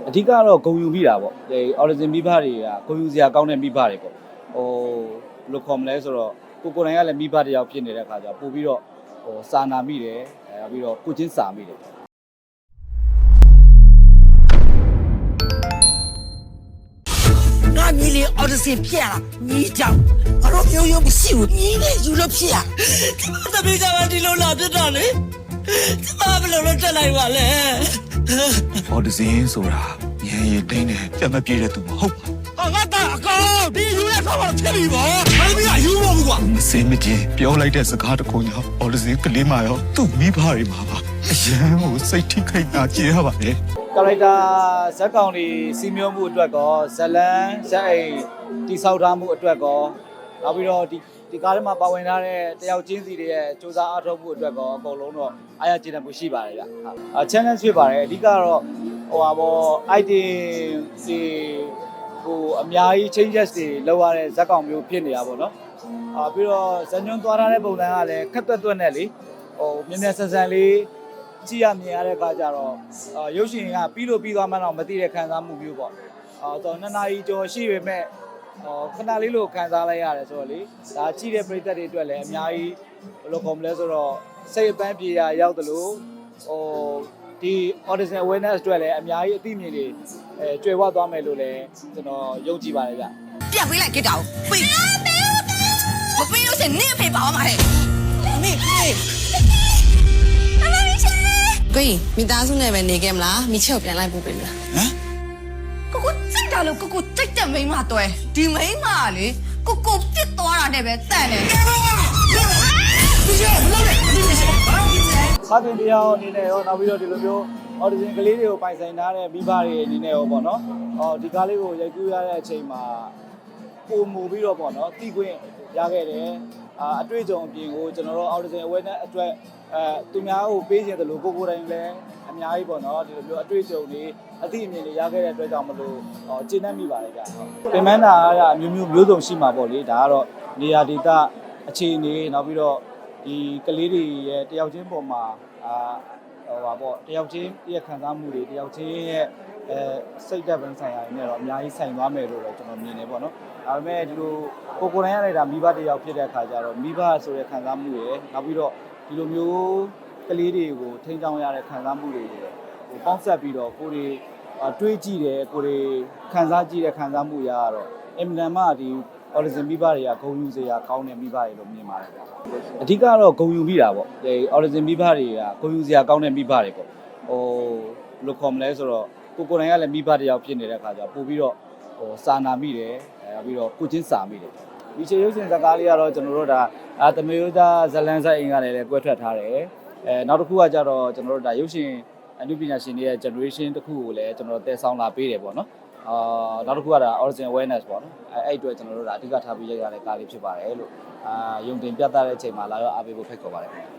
အဓိကတော့ဂုံယူမိတာပေါ့ဒီ origin မိဘတွေကဂုံယူစရာကောင်းတဲ့မိဘတွေပေါ့လို့ခေါ်မလဲဆိုတော့ကိုယ်တိုင်ကလည်းမိဘတယောက်ဖြစ်နေတဲ့အခါကျပို့ပြီးတော့စာနာမိတယ်ပြီးတော့ကိုချင်းစာမိတယ်ငါညီလေးအော်ဒစီပြလာညီကြောင်ငါတို့မျိုးရိုးမရှိဘူးညီလေးယူလို့ဖြစ်ရဒီမှာတပည့်ကဒီလိုလာပြတော့လေဒီမှာဘယ်လိုလုပ်တက်လိုက်ပါလဲအော်ဒီဇင်းဆိုတာရန်ရည်တင်းနဲ့ပြတ်မပြေတဲ့သူမဟုတ်ပါငါတာအကောင်ဒီယူရဆောက်တော့ဖြစ်ပြီဗောမင်းကယူဖို့ကွာမစင်မချင်းပြောလိုက်တဲ့စကားတစ်ခုညအော်ဒီဇင်းကလေးမရောသူ့မိဘတွေမှာပါအရန်ကိုစိတ်ထိခိုက်တာကြည့်ရပါလေကာရိုက်တာဇက်ကောင်တွေစီမျိုးမှုအတွက်ကောဇလန်းဇက်အိမ်တိဆောက်ထားမှုအတွက်ကောနောက်ပြီးတော့ဒီကားထဲမှာပါဝင်ထားတဲ့တယောက်ချင်းစီတွေရဲ့စူးစမ်းအားထုတ်မှုအတွက်ကောအကုန်လုံးတော့အားရကျေနပ်မှုရှိပါတယ်ဗျ။ challenge ဖြစ်ပါတယ်အဓိကတော့item ဒီအများကြီး changes တွေလောက်ရတဲ့ဇက်ကောင်မျိုးဖြစ်နေတာပေါ့နော်။ပြီးတော့ဇက်ညွန်းသွားထားတဲ့ပုံစံကလည်းခက်တွက်တွက်နဲ့လေမြင်မြင်ဆန်ဆန်လေးကြည့်ရမြင်ရတဲ့အခါကျတော့ရုပ်ရှင်ကပြီးသွားမှတော့မသိတဲ့ခံစားမှုမျိုးပေါ့ဆိုတော့2နာရီကျော်ရှိပေမဲ့ခဏလေးလို့ခံစားလိုက်ရတယ်ဆိုတော့လေဒါကြည့်တဲ့ပရိသတ်တွေအတွက်လည်းအများကြီးဘယ်လိုခေါ်မလဲဆိုတော့စိတ်အပန်းပြေရရောက်တယ်လို့ဒီ audition awareness အတွက်လည်းအများကြီးအသိမြင်တွေကျွယ်ဝသွားမယ်လို့လည်းကျွန်တော်ယုံကြည်ပါတယ်ဗျပြပေးလိုက်ကြတော့ပေးမပေးလို့ရှင်နင့်အဖေပါမှာဟဲ့မေကိုကြီးမိသားစုနဲ့ပဲနေခဲ့မလားမိချက်ပြန်လိုက်ပို့ပေးမလားဟမ်ကိုစိတ်တာလို့ကိုစိတ်တဲ့မိန်းမတွဲဒီမိန်းမကလေကိုပြစ်သွားတာနဲ့ပဲတန်တယ်ဖခင်တရားအနေနဲ့ရောနောက်ပြီးတော့ဒီလိုမျိုး audition ကလေးတွေကိုပိုင်ဆိုင်ထားတဲ့မိဘတွေအနေနဲ့ရောပေါ့နော်ဒီကားလေးကိုရိုက်ကူးရတဲ့အချိန်မှာပုံမူပြီးတော့ပေါ့နော်တီးခွင့်ရခဲ့တယ်အတွေ့အကြုံအပြင်ကိုကျွန်တော်တို့ audition awareness အတွက်သူများကိုပေးခြင်းတလို့ကိုတိုင်လည်းအများကြီးပေါ့နော်ဒီလိုမျိုးအတွေ့အကြုံတွေအသိအမြင်တွေရခဲ့တဲ့အတွက်ကြောင့်မလို့ကျေနပ်မိပါတယ်ဗျ။ပြင်ပန်းတာကအမျိုးစုံရှိမှာပေါ့လေဒါကတော့နေရာဒေသအခြေအနေနောက်ပြီးတော့ဒီကလေးတွေရဲ့တယောက်ချင်းပုံမှာတယောက်ချင်းရဲ့ခံစားမှုတွေတယောက်ချင်းရဲ့စိတ်ဓာတ်ပိုင်းဆိုင်ရာတွေနဲ့တော့အများကြီးဆိုင်သွားမယ်လို့တော့ကျွန်တော်မြင်နေပေါ့နော်ဒါပေမဲ့ဒီလိုကိုတိုင်ရလိုက်တာမိဘတယောက်ဖြစ်တဲ့အခါကျတော့မိဘဆိုတဲ့ခံစားမှုတွေနောက်ပြီးတော့ဒီလိုမျိုးကလေးတွေကိုထိန်းချောင်းရတဲ့ခံစားမှုတွေပေါင်းဆက်ပြီးတော့ကိုတွေတွေးကြည့်တယ်ကိုတွေခံစားကြည့်တဲ့ခံစားမှုရတော့အင်မတန်မှဒီ origin မိဘတွေကဂုံယူစရာကောင်းတဲ့မိဘတွေလို့မြင်ပါတယ်ဗျအဓိကတော့ဂုံယူမိတာပေါ့ဒီ origin မိဘတွေကဂုံယူစရာကောင်းတဲ့မိဘတွေပေါ့လို့ခေါ်မလဲဆိုတော့ကိုတိုင်ကလည်းမိဘတယောက်ဖြစ်နေတဲ့အခါကျပို့ပြီးတော့စာနာမိတယ်ပြီးတော့ကိုချင်းစာမိတယ်ဒီချေရုပ်ရှင်ဇာတ်ကားလေးကတော့ကျွန်တော်တို့ဒါသမယောသားဇလန်းဆိုင်အင်ကလည်းကွဲထွက်ထားတယ်နောက်တစ်ခုကကြတော့ကျွန်တော်တို့ဒါရုပ်ရှင်အနုပညာရှင်တွေရဲ့ generation တစ်ခုကိုလည်းကျွန်တော်တို့တည်ဆောင်လာပေးတယ်ပေါ့နော်နောက်တစ်ခုကဒါ origin awareness ပေါ့နော်အဲ့အတွက်ကျွန်တော်တို့ဒါအဓိကထားပြီးရိုက်ရတဲ့ကားလေးဖြစ်ပါတယ်လို့ယုံတင်ပြသတဲ့အချိန်မှာလာတော့အားပေးဖို့ဖိတ်ခေါ်ပါတယ်